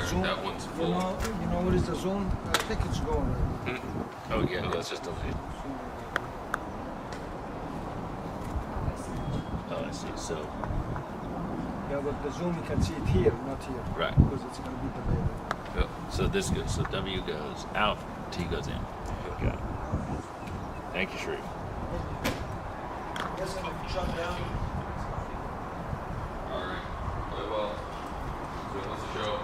zoom. That one's full. You know what is the zoom? I think it's going right. Oh yeah, no, it's just delayed. Oh, I see. So. Yeah, but the zoom you can see it here, not here. Right. Because it's going to be delayed. Oh, so this goes. So W goes out, T goes in. Okay. Thank you, Sharif. Yes, I'm going to shut down. All right. Well, so let's show.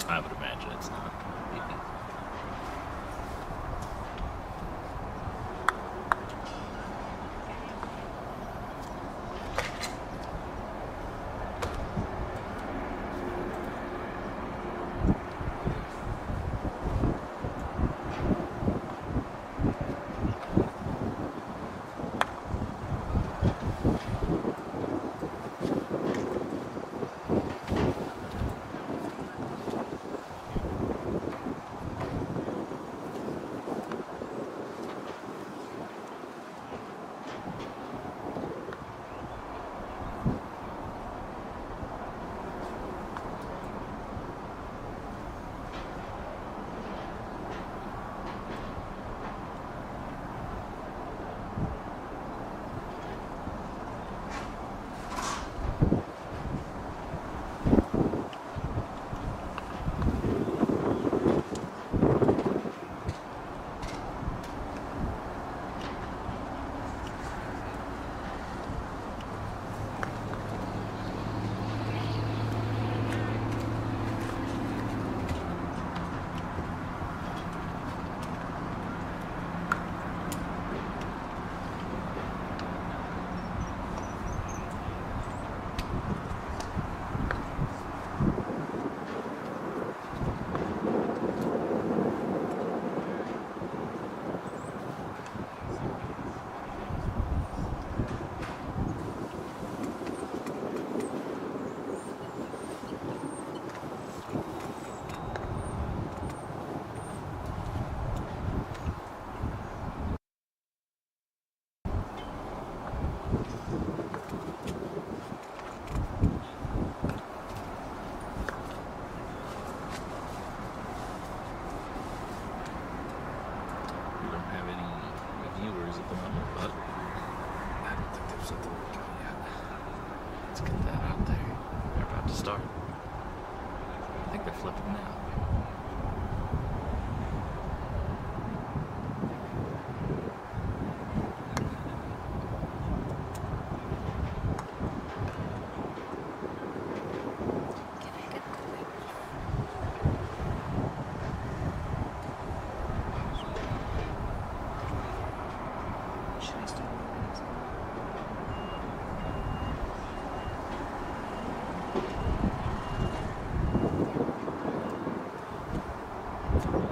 I would imagine it's not. Start. I think they're flipping now.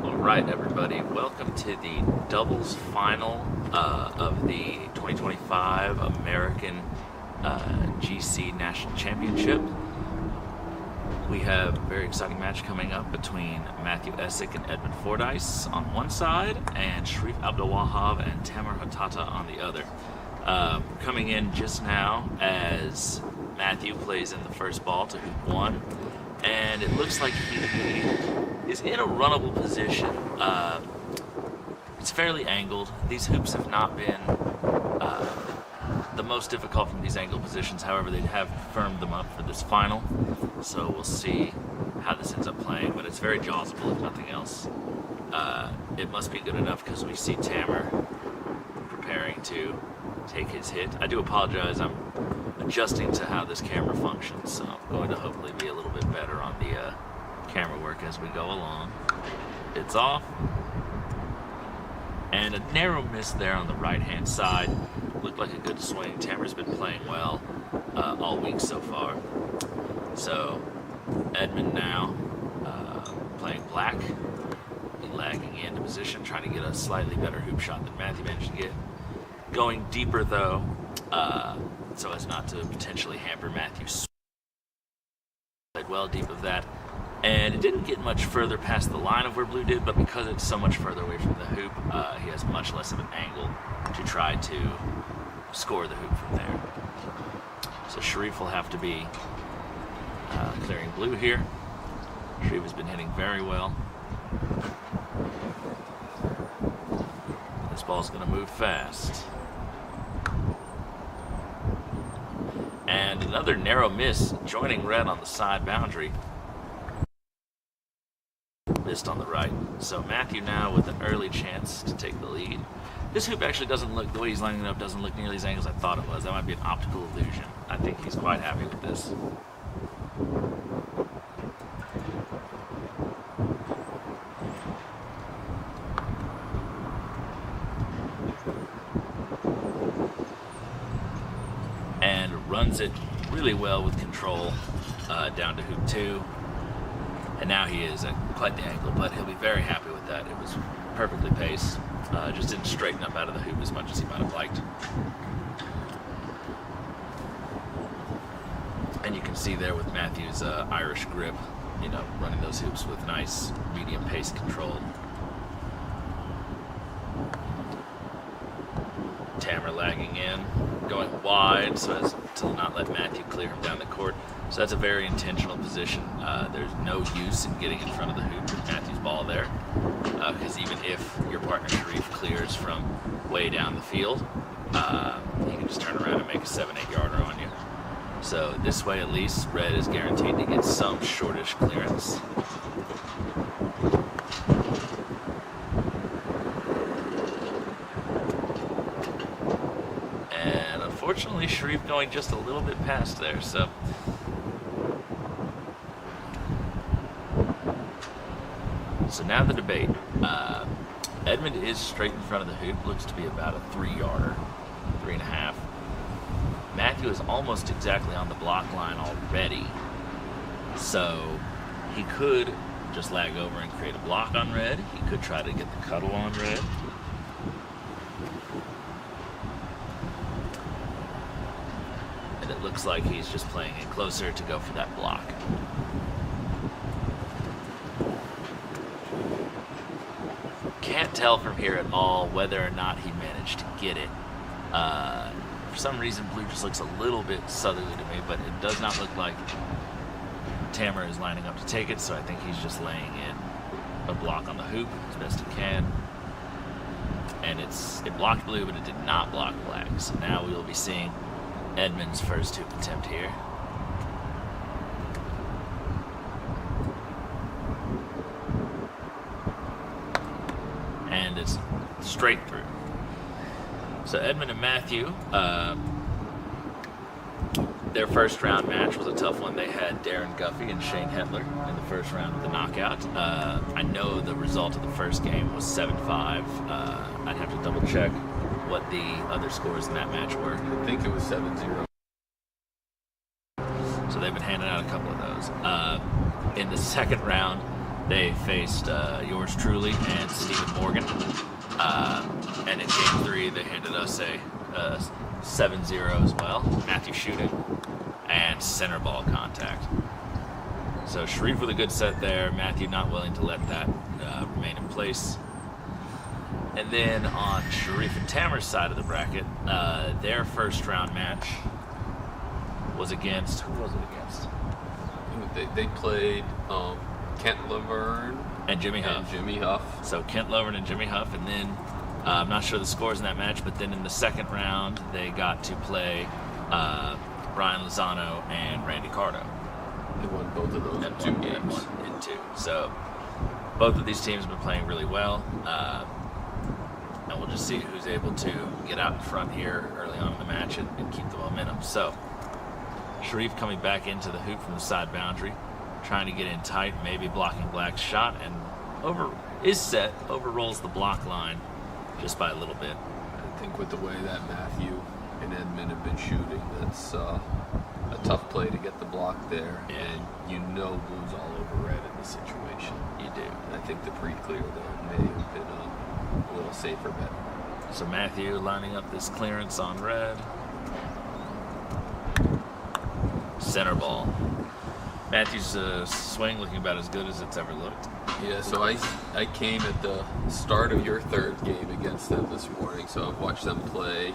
Alright everybody, welcome to the doubles final of the 2025 American GC National Championship. We have a very exciting match coming up between Matthew Essick and Edmund Fordyce on one side, and Sharif Abdelwahab and Tamer Hatata on the other. Coming in just now as Matthew plays in the first ball to hoop one, and it looks like he is in a runnable position. It's fairly angled. These hoops have not been the most difficult from these angled positions. However, they have firmed them up for this final. So we'll see how this ends up playing, but it's very jawsable if nothing else. It must be good enough because we see Tamer preparing to take his hit. I do apologize. I'm adjusting to how this camera functions, so I'm going to hopefully be a little bit better on the camera work as we go along. It's off, and a narrow miss there on the right hand side. Looked like a good swing. Tamer's been playing well all week so far. So Edmund now playing black, lagging into position, trying to get a slightly better hoop shot than Matthew managed to get. Going deeper though, so as not to potentially hamper Matthew's. Played well deep of that. And it didn't get much further past the line of where blue did, but because it's so much further away from the hoop, he has much less of an angle to try to score the hoop from there. So Sharif will have to be clearing blue here. Sharif has been hitting very well. This ball's going to move fast. And another narrow miss, joining red on the side boundary. Missed on the right. So Matthew now with an early chance to take the lead. This hoop actually doesn't look, the way he's lining it up doesn't look nearly as angled as I thought it was. That might be an optical illusion. I think he's quite happy with this. And runs it really well with control down to hoop 2. And now he is at quite the angle, but he'll be very happy with that. It was perfectly paced. Just didn't straighten up out of the hoop as much as he might have liked. And you can see there with Matthew's Irish grip, you know, running those hoops with nice medium pace control. Tammer lagging in, going wide so as to not let Matthew clear him down the court. So that's a very intentional position. There's no use in getting in front of the hoop with Matthew's ball there, because even if your partner Sharif clears from way down the field, he can just turn around and make a 7-8 yarder on you. So this way at least, red is guaranteed to get some shortish clearance. And unfortunately, Sharif going just a little bit past there, so. So now the debate. Edmund is straight in front of the hoop, looks to be about a 3-yarder, 3.5. Matthew is almost exactly on the block line already, so he could just lag over and create a block on red. He could try to get the cuddle on red. And it looks like he's just playing it closer to go for that block. Can't tell from here at all whether or not he managed to get it. For some reason, blue just looks a little bit southerly to me, but it does not look like Tammer is lining up to take it, so I think he's just laying in a block on the hoop as best he can. And it blocked blue, but it did not block black. So now we will be seeing Edmund's first hoop attempt here. And it's straight through. So Edmund and Matthew, their first round match was a tough one. They had Darren Guffey and Shane Hetler in the first round of the knockout. I know the result of the first game was 7-5. I'd have to double check what the other scores in that match were. I think it was 7-0. So they've been handing out a couple of those. In the second round, they faced yours truly and Stephen Morgan. And in game 3, they handed us a 7-0 as well. Matthew shooting and center ball contact. So Sharif with a good set there. Matthew not willing to let that remain in place. And then on Sharif and Tammer's side of the bracket, their first round match was against, who was it against? They played Kent Laverne and Jimmy Huff. So Kent Laverne and Jimmy Huff, and then I'm not sure the scores in that match, but then in the second round they got to play Brian Lozano and Randy Cardo. They won both of those in 2 1 games. 1 and 2. So both of these teams have been playing really well, and we'll just see who's able to get out in front here early on in the match and keep the momentum. So Sharif coming back into the hoop from the side boundary, trying to get in tight, maybe blocking black's shot, and overrolls the block line just by a little bit. I think with the way that Matthew and Edmund have been shooting, that's a tough play to get the block there. Yeah. And you know blue's all over red in this situation. You do. And I think the pre-clear there may have been a little safer bet. So Matthew lining up this clearance on red. Center ball. Matthew's swing looking about as good as it's ever looked. Yeah, so I came at the start of your third game against them this morning, so I've watched them play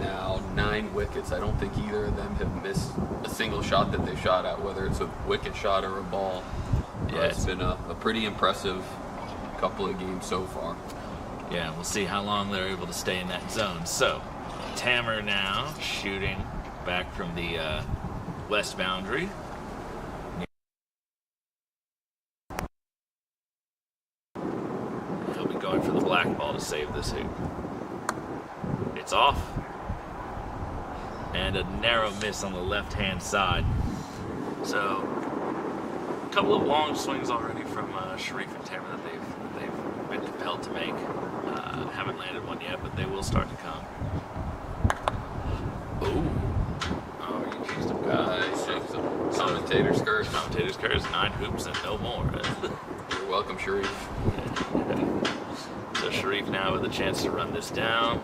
now 9 wickets. I don't think either of them have missed a single shot that they've shot at, whether it's a wicket shot or a ball. Yeah, it's been a pretty impressive couple of games so far. Yeah, we'll see how long they're able to stay in that zone. So, Tamer now shooting back from the west boundary. He'll be going for the black ball to save this hoop. It's off. And a narrow miss on the left-hand side. So, a couple of long swings already from Sharif and Tamer that they've been compelled to make. Haven't landed one yet, but they will start to come. Ooh. Oh, you chased him. Commentator's curse. Commentator's curse. 9 hoops and no more. You're welcome, Sharif. So Sharif now with a chance to run this down.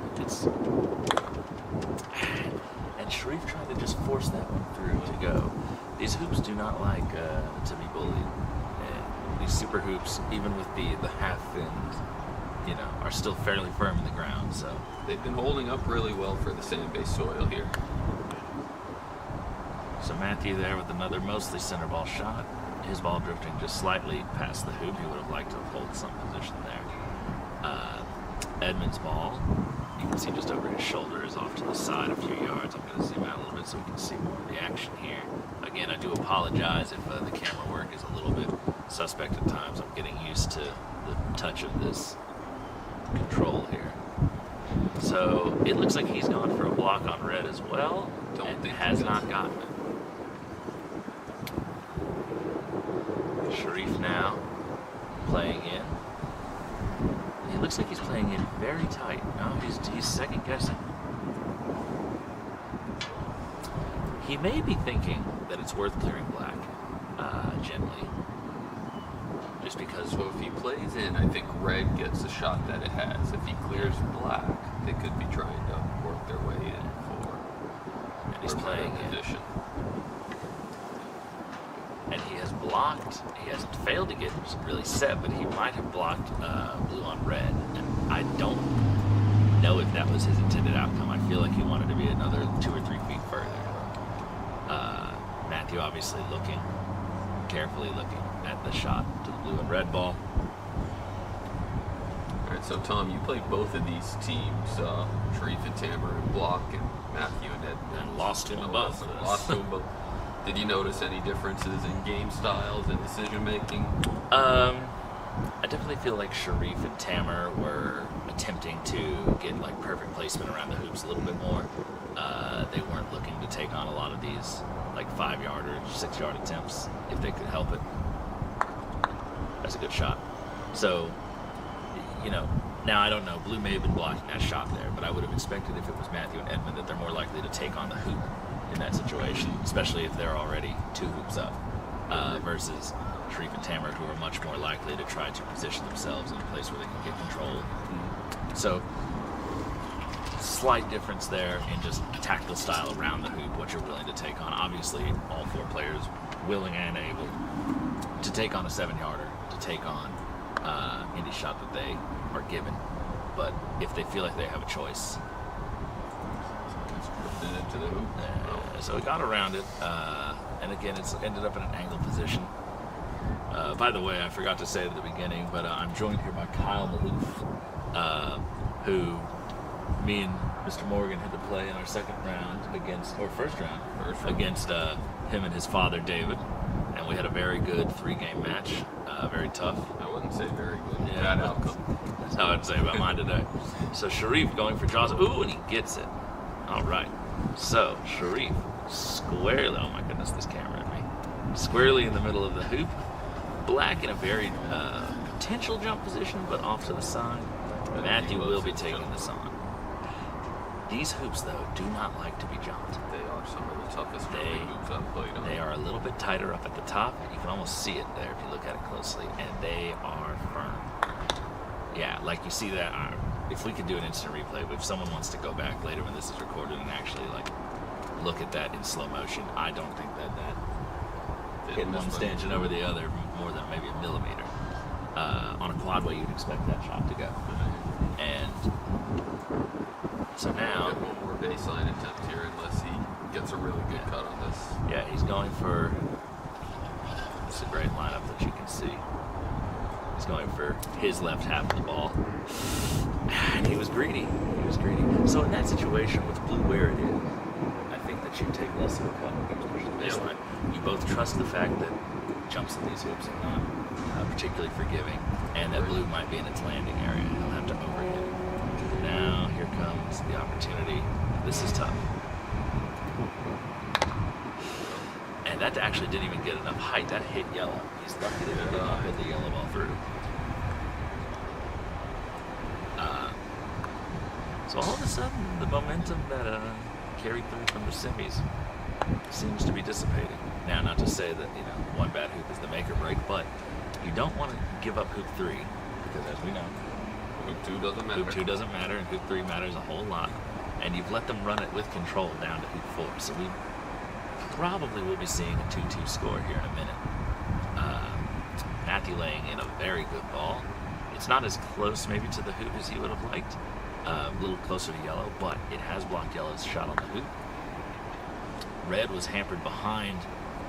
And Sharif tried to just force that one through to go. These hoops do not like to be bullied. And these super hoops, even with the half fins, are still fairly firm in the ground. So they've been holding up really well for the sand-based soil here. So Matthew there with another mostly center ball shot. His ball drifting just slightly past the hoop. He would have liked to have held some position there. Edmund's ball, you can see just over his shoulder, is off to the side a few yards. I'm going to zoom out a little bit so we can see more of the action here. Again, I do apologize if the camera work is a little bit suspect at times. I'm getting used to the touch of this control here. So it looks like he's gone for a block on red as well. Don't think has not gotten it. Sharif now playing in. He looks like he's playing in very tight. No, he's second guessing. He may be thinking that it's worth clearing black gently. Just because. So if he plays in, I think red gets the shot that it has. If he clears black, they could be trying to work their way in for. And he's playing position. And he has blocked. He hasn't failed to get really set, but he might have blocked blue on red. And I don't know if that was his intended outcome. I feel like he wanted to be another 2 or 3 feet further. Matthew obviously carefully looking at the shot to the blue and red ball. All right, so Tom, you played both of these teams, Sharif and Tamer and block, and Matthew and Edmund. And lost to them both. Lost to them both. Did you notice any differences in game styles and decision making? I definitely feel like Sharif and Tamer were attempting to get like perfect placement around the hoops a little bit more. They weren't looking to take on a lot of these like 5-yard or 6-yard attempts if they could help it. That's a good shot. So, now I don't know. Blue may have been blocking that shot there, but I would have expected if it was Matthew and Edmund that they're more likely to take on the hoop in that situation, especially if they're already 2 hoops up, versus Sharif and Tamer, who are much more likely to try to position themselves in a place where they can get control. So, slight difference there in just tactical style around the hoop, what you're willing to take on. Obviously, all 4 players willing and able to take on a 7-yarder, to take on any shot that they are given. But if they feel like they have a choice, into the hoop. So it got around it, and again, it's ended up in an angled position. By the way, I forgot to say at the beginning, but I'm joined here by Kyle Maloof, who me and Mr. Morgan had to play in our first round against him and his father, David, and we had a very good 3-game match, very tough. I wouldn't say very good. Yeah, Bad outcome. That's how I'd say about mine today. So Sharif going for draws. Ooh, and he gets it. All right. So, Sharif, squarely, oh my goodness, this camera at me, squarely in the middle of the hoop. Black in a very potential jump position, but off to the side. Matthew will be taking this on. These hoops, though, do not like to be jumped. They are some of the toughest hoops I've played on. They are a little bit tighter up at the top. You can almost see it there if you look at it closely, and they are firm. Yeah, like you see that. If we could do an instant replay, if someone wants to go back later when this is recorded and actually like look at that in slow motion, I don't think that hitting one stanchion over the other more than maybe a millimeter. On a quadway, you'd expect that shot to go. And so now, get one more baseline attempt here, unless he gets a really good cut on this. yeah, he's going for. It's a great lineup that you can see. He's going for his left half of the ball, and he was greedy. He was greedy. So in that situation with blue where it is, I think that you take less of a cut when you push the baseline. You both trust the fact that jumps in these hoops are not particularly forgiving, and that blue might be in its landing area. He'll have to overhit it. Now here comes the opportunity. This is tough. And that actually didn't even get enough height. That hit yellow. He's lucky that he did not hit the yellow ball through. So all of a sudden, the momentum that carried through from the semis seems to be dissipating. Now, not to say that one bad hoop is the make or break, but you don't want to give up hoop 3 because, as we know, Hoop 2 doesn't matter. hoop 2 doesn't matter, and hoop 3 matters a whole lot. And you've let them run it with control down to hoop 4. So we probably will be seeing a 2-2 score here in a minute. Matthew laying in a very good ball. It's not as close maybe to the hoop as he would have liked. A little closer to yellow, but it has blocked yellow's shot on the hoop. Red was hampered behind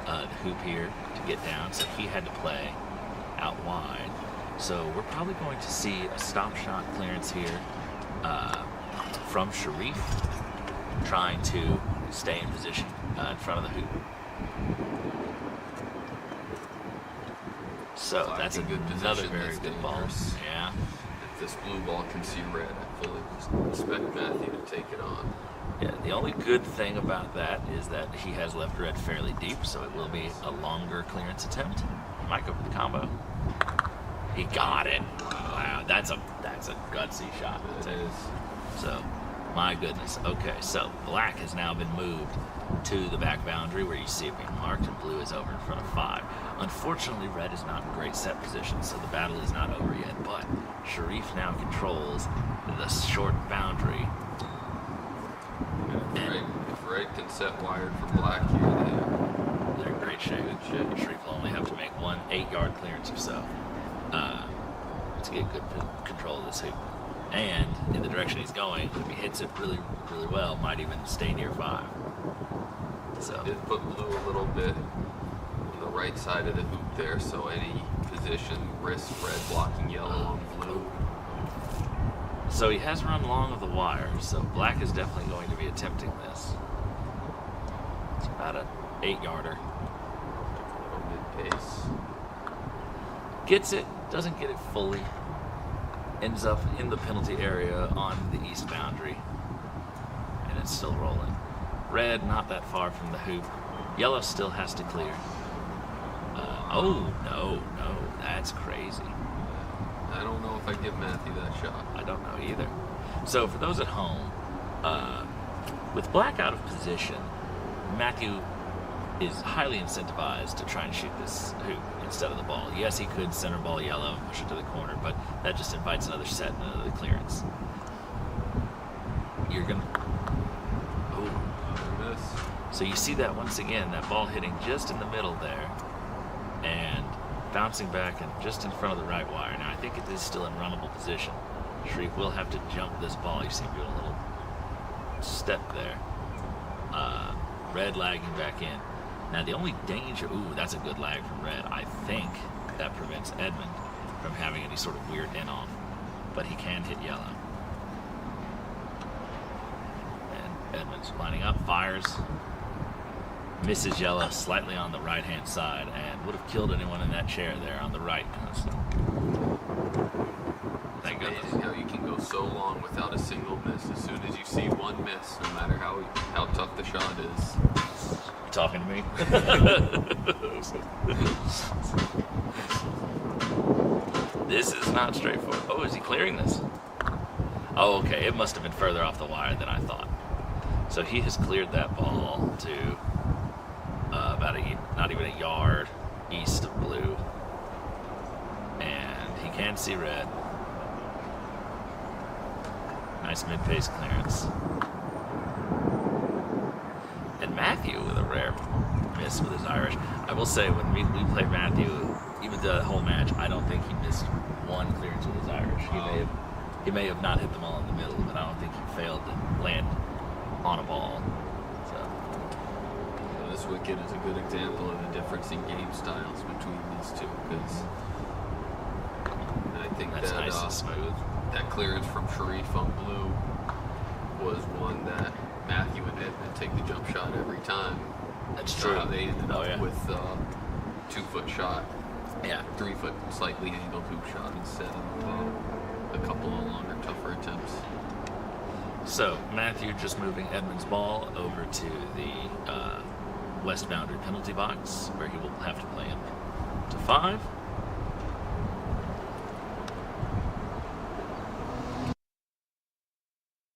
the hoop here to get down, so he had to play out wide. So we're probably going to see a stop shot clearance here from Sharif, trying to stay in position in front of the hoop. So that's a good another position. very That's good ball. dangerous. Yeah. If this blue ball can see red, I fully expect Matthew to take it on. Yeah, the only good thing about that is that he has left red fairly deep, so it will be a longer clearance attempt. Might go for the combo. He got it. Wow, that's a gutsy shot. It is. So, my goodness. Okay, so black has now been moved to the back boundary where you see it being marked, and blue is over in front of 5. Unfortunately, red is not in great set position, so the battle is not over yet, but Sharif now controls the short boundary. If red can set wired for black here, They're in great shape. Sharif will only have to make one 8-yard clearance or so to get good control of this hoop. And in the direction he's going, if he hits it really, really well, might even stay near 5. So did put blue a little bit on the right side of the hoop there, so any position risks red blocking yellow on blue. So he has run long of the wire, so black is definitely going to be attempting this. It's about an 8-yarder. Mid-pace. Gets it, doesn't get it fully. Ends up in the penalty area on the east boundary. And it's still rolling. Red not that far from the hoop. Yellow still has to clear. Oh, no, that's crazy. I don't know if I give Matthew that shot. I don't know either. So for those at home, with black out of position, Matthew is highly incentivized to try and shoot this hoop instead of the ball. Yes, he could center ball yellow and push it to the corner, but that just invites another set and another clearance. You're going to... Oh. Miss. So you see that once again, that ball hitting just in the middle there and bouncing back and just in front of the right wire. Now, I think it is still in runnable position. Sharif will have to jump this ball. You see him doing a little step there. Red lagging back in. Now, the only danger... Ooh, that's a good lag from red. I think that prevents Edmund from having any sort of weird in-off. But he can hit yellow. And Edmund's lining up, fires. Misses yellow slightly on the right-hand side and would have killed anyone in that chair there on the right. Thank goodness. Amazing how you can go so long without a single miss. As soon as you see one miss, no matter how tough the shot is. You talking to me? This is not straightforward. Oh, is he clearing this? Oh, okay. It must have been further off the wire than I thought. So he has cleared that ball to about not even a yard east of blue. And he can see red. Nice mid-pace clearance. And Matthew with a rare miss with his Irish. I will say, when we played Matthew, even the whole match, I don't think he missed one clearance with his Irish. He may have not hit them all in the middle, but I don't think he failed to land on a ball. So this wicket is a good example of the difference in game styles between these two, because I think that's that nice and smooth. That clearance from Sharif on blue was one that Matthew and Edmund take the jump shot every time. That's true. They ended up with a 2-foot shot. Yeah. 3-foot slightly angled hoop shot instead of a couple of longer, tougher attempts. So Matthew just moving Edmund's ball over to the west boundary penalty box, where he will have to play him to 5.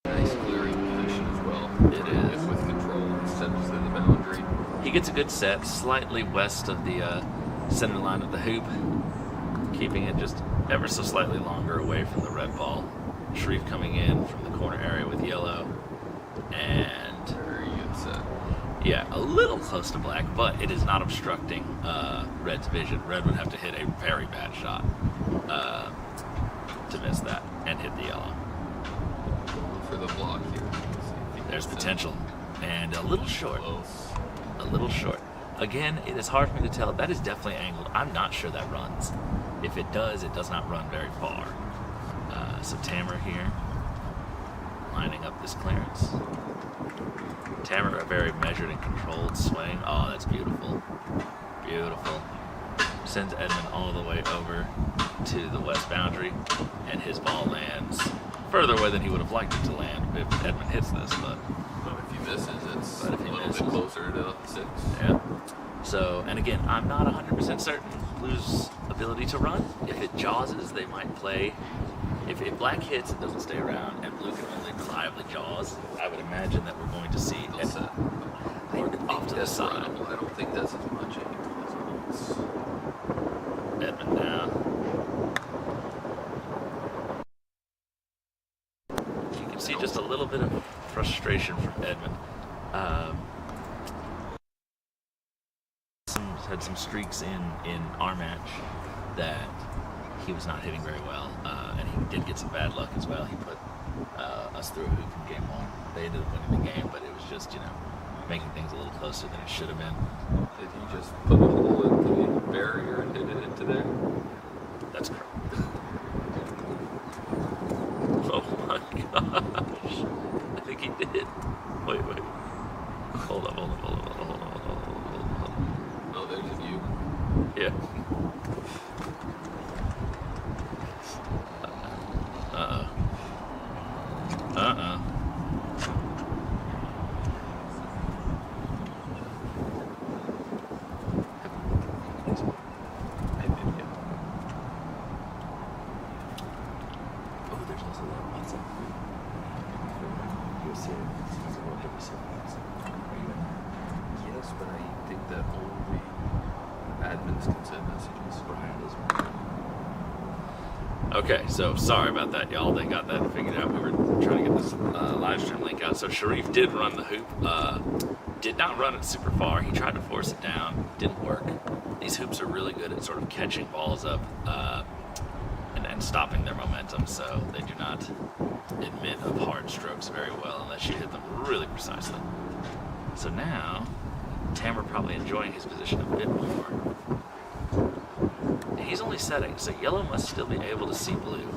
Nice clearing position as well. It is. With control instead of to the boundary. He gets a good set, slightly west of the center line of the hoop, keeping it just ever so slightly longer away from the red ball. Sharif coming in from the corner area with yellow, and very good set. Yeah, a little close to black, but it is not obstructing red's vision. Red would have to hit a very bad shot to miss that and hit the yellow. For the block here. There's potential, and a little short. Close. A little short. Again, it is hard for me to tell. That is definitely angled. I'm not sure that runs. If it does not run very far. So Tamer here, lining up this clearance. Tamer, a very measured and controlled swing. Oh, that's beautiful. Beautiful. Sends Edmund all the way over to the west boundary, and his ball lands further away than he would have liked it to land if Edmund hits this, but if he misses, it's a little bit closer to 6. Yeah. So, and again, I'm not 100% certain Blue's ability to run. If it jawses, they might play. If black hits, it doesn't stay around, and blue can only reliably jaws, I would imagine that we're going to see off to the side. I don't think that's as much anymore as it was. Edmund now. You can see just a little bit of frustration from Edmund. Had some streaks in our match that he was not hitting very well, and he did get some bad luck as well. He put us through a hoop in game 1. They ended up winning the game, but it was just, making things a little closer than it should have been. Did he just put a hole into the barrier and hit it into there? That's correct. Oh my gosh. I think he did. Wait. Hold up. Oh, there's a view. Yeah. Yes, but I think that only admins can send messages. Okay, so sorry about that, y'all. They got that figured out. We were trying to get this live stream link out. So Sharif did run the hoop. Did not run it super far. He tried to force it down. Didn't work. These hoops are really good at sort of catching balls up and stopping their momentum, so they do not admit of hard strokes very well unless you hit them really precisely. So now, Tamer probably enjoying his position a bit more. He's only setting, so yellow must still be able to see blue.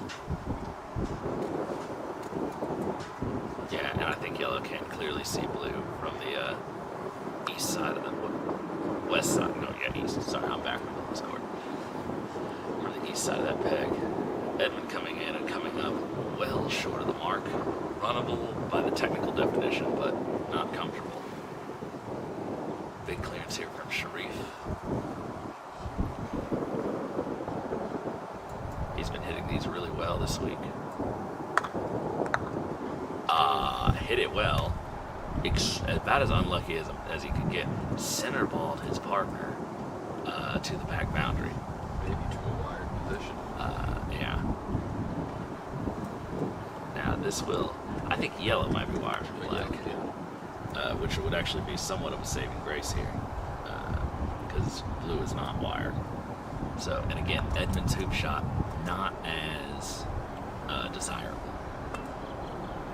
Yeah, and I think yellow can clearly see blue from the east side of the west side. No, yeah, east. Sorry, I'm backward on this court. From the east side of that peg. Edmund coming in and coming up well short of the mark. Runnable by the technical definition, but not comfortable. Big clearance here from Sharif. He's been hitting these really well this week. Hit it well. About as unlucky as he could get. Center balled his partner to the back boundary. Maybe to a wired position. Yeah. Now this will, I think yellow might be wired from black, which would actually be somewhat of a saving grace here, because blue is not wired. So, and again, Edmund's hoop shot not as desirable.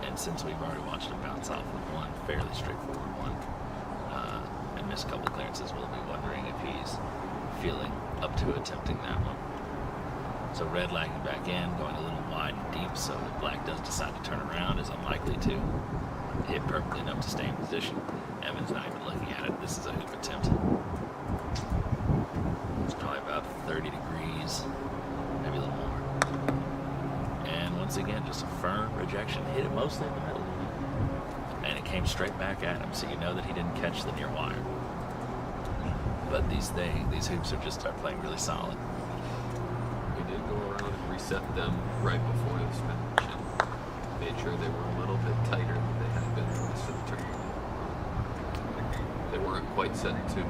And since we've already watched him bounce off with one fairly straightforward one, and miss a couple clearances, we'll be wondering if he's feeling up to attempting that one. So red lagging back in, going a little wide and deep, so if black does decide to turn around, is unlikely to hit perfectly enough to stay in position. Evan's not even looking at it. This is a hoop attempt. It's probably about 30 degrees, maybe a little more. And once again, just a firm rejection. Hit it mostly in the middle. And it came straight back at him, so you know that he didn't catch the near wire. But these hoops are playing really solid. We did go around and reset them right before this match and made sure they were a little bit tighter than they had been for the rest of the tournament. They weren't quite set to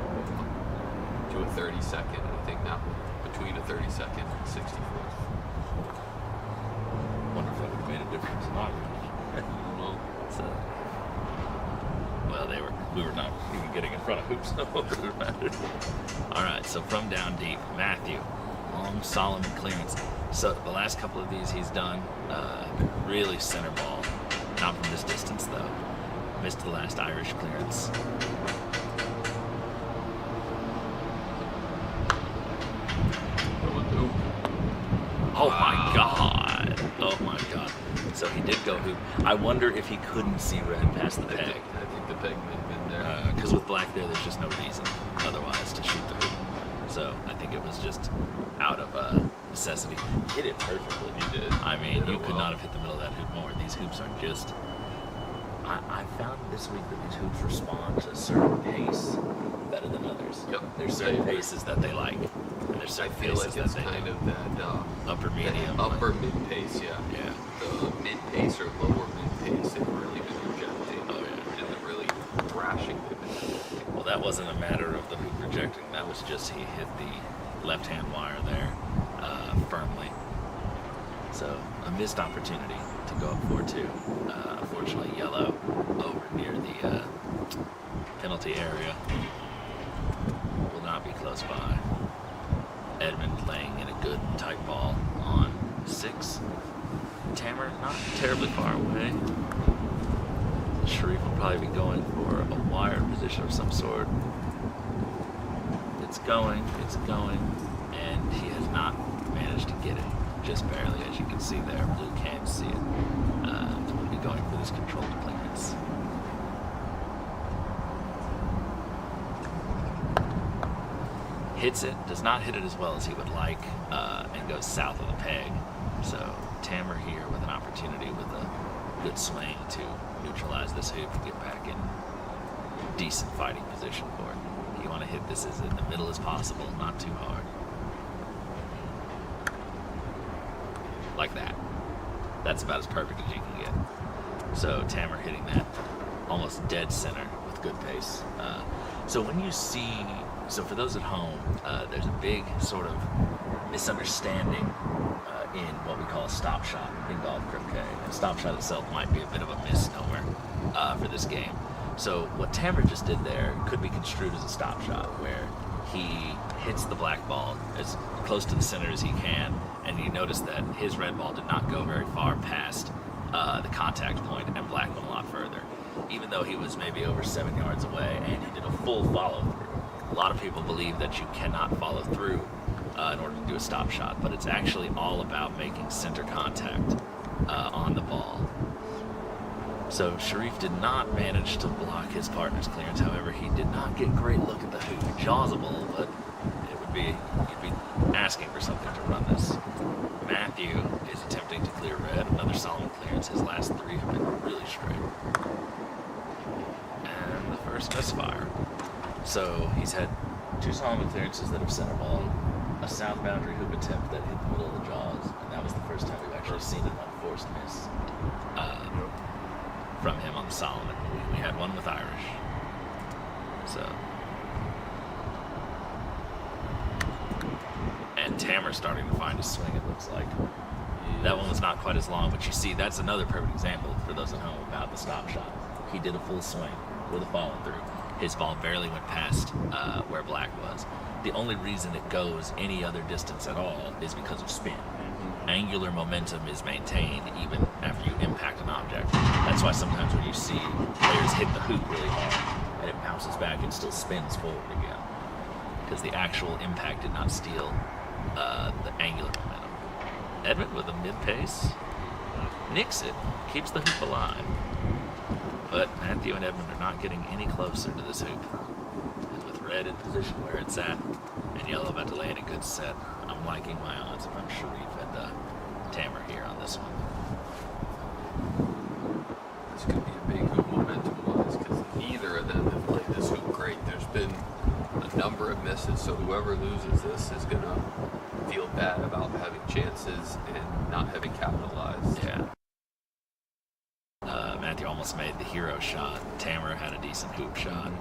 a 30-second. I think now between a 30-second and 64th. Wonder if that would have made a difference. Not really. Well, So, well, we were not even getting in front of hoops, so it would matter. All right, so from down deep, Matthew, long Solomon clearance. So the last couple of these he's done, really center ball. Not from this distance though. Missed the last Irish clearance. Oh my God! Oh my God! So he did go hoop. I wonder if he couldn't see red past the peg. I think the peg may have been there. Because with black there's just no reason otherwise to shoot the hoop. So I think it was just out of necessity. Hit it perfectly. He did. I mean, you Well. could not have hit the middle of that hoop more. These hoops are just... I found this week that these hoops respond to a certain pace better than others. Yep. There's certain paces that they like. And there's I certain feel paces like it's that they kind don't. of that Upper medium. upper mid pace, yeah. Yeah. The mid pace or lower mid pace, they've really been rejecting. Oh, yeah. And they're really thrashing them. Well, that wasn't a matter of the hoop rejecting. That was just he hit the left-hand wire there firmly. So a missed opportunity to go up 4-2. Unfortunately, yellow over near the penalty area will not be close by. Edmund laying in a good tight ball on 6. Tamer not terribly far away. Sharif will probably be going for a wired position of some sort. It's going, and he has not managed to get it. Just barely, as you can see there. Blue can't see it. We'll be going for this controlled clearance. Hits it, does not hit it as well as he would like, and goes south of the peg. So Tamer here with an opportunity with a good swing to neutralize this hoop and get back in decent fighting position for it. You want to hit this as in the middle as possible, not too hard. Like that. That's about as perfect as you can get. So Tamer hitting that almost dead center with good pace. So when you see, so for those at home, there's a big sort of misunderstanding in what we call a stop shot in golf croquet. A stop shot itself might be a bit of a misnomer for this game. So what Tamer just did there could be construed as a stop shot, where he hits the black ball as close to the center as he can, and you notice that his red ball did not go very far past the contact point, and black went a lot further, even though he was maybe over 7 yards away, and he did a full follow-through. A lot of people believe that you cannot follow through in order to do a stop shot, but it's actually all about making center contact on the ball. So Sharif did not manage to block his partner's clearance. However, he did not get a great look at the hoop. Jazzable, but it would be, you'd be asking for something to run this. Matthew is attempting to clear red. Another solid clearance. His last 3 have been really straight. And the first misfire. So he's had 2 solid clearances that have center ball, a south boundary hoop attempt that hit the middle of the jaws, and that was the first time we've actually seen an unforced miss from him on the Solomon. We had one with Irish. So. And Tamer starting to find his swing, it looks like. That one was not quite as long, but you see, that's another perfect example for those at home about the stop shot. He did a full swing with a follow through. His ball barely went past where where black was. The only reason it goes any other distance at all is because of spin. Angular momentum is maintained even after you impact an object. That's why sometimes when you see players hit the hoop really hard and it bounces back and still spins forward again, because the actual impact did not steal the angular momentum. Edmund with a mid-pace nicks it, keeps the hoop alive. But Matthew and Edmund are not getting any closer to this hoop. And with red in position where it's at, and yellow about to lay in a good set, I'm liking my odds if I'm Sharif and Tamer here on this one. This could be a big hoop momentum-wise, because neither of them have played this hoop great. There's been a number of misses, so whoever loses this is going to feel bad about having chances and not having capitalized. Yeah. Matthew almost made the hero shot. Tamer had a decent hoop shot.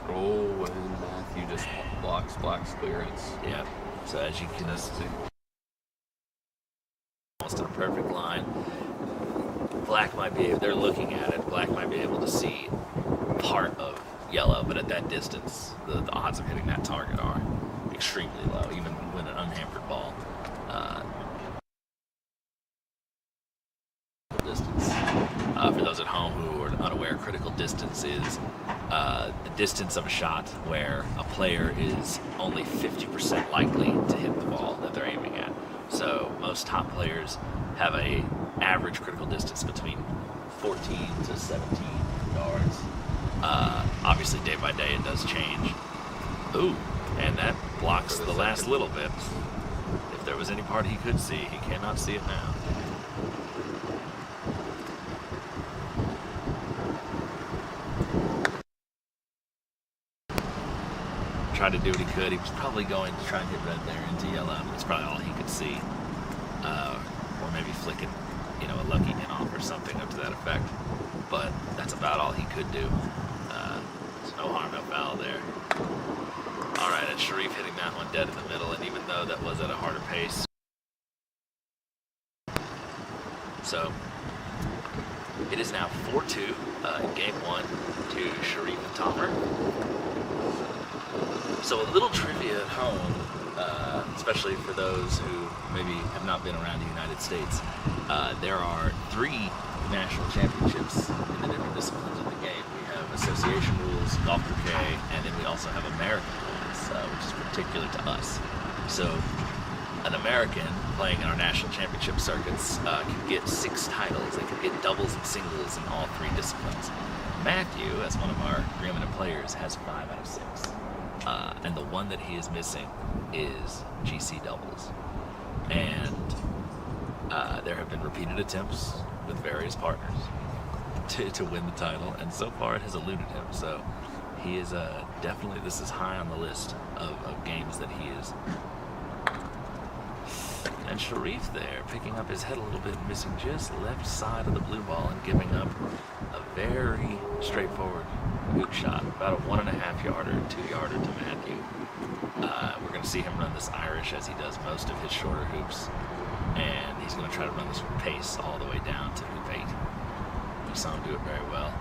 Oh, and Matthew just blocks Black's clearance. Yeah. So as you can see, almost in a perfect line. Black might be, they're looking at it, Black might be able to see part of yellow, but at that distance, the odds of hitting that target are extremely low, even with an unhampered ball. Distance. For those at home who are unaware, critical distance is the distance of a shot where a player is only 50% likely to hit the ball that they're aiming at. So most top players have a average critical distance between 14 to 17 yards. Obviously, day by day, it does change. Ooh, and that blocks the last little bit. If there was any part he could see, he cannot see it now. Tried to do what he could. He was probably going to try and hit red there into yellow. That's probably all he could see. Or maybe flick it, a lucky in off or something up to that effect. But that's about all he could do. There's no harm, no foul there. All right, and Sharif hitting that one dead in the middle, and even though that was at a harder pace. So it is now 4-2 in game one to Sharif and Tamer. So a little trivia at home, especially for those who maybe have not been around the United States. There are 3 national championships in the different disciplines of the game. We have association rules, golf croquet, and then we also have American rules, which is particular to us. So an American playing in our national championship circuits can get 6 titles. They can get doubles and singles in all 3 disciplines. Matthew, as one of our preeminent players, has 5 out of 6. And the one that he is missing is GC doubles. And there have been repeated attempts with various partners to win the title, and so far it has eluded him. So he is definitely, this is high on the list of games that he is. And Sharif there, picking up his head a little bit, missing just left side of the blue ball and giving up a very straightforward hoop shot, about a 1.5 yarder, 2 yarder to Matthew. We're going to see him run this Irish as he does most of his shorter hoops, and he's going to try to run this with pace all the way down to hoop 8. We saw him do it very well.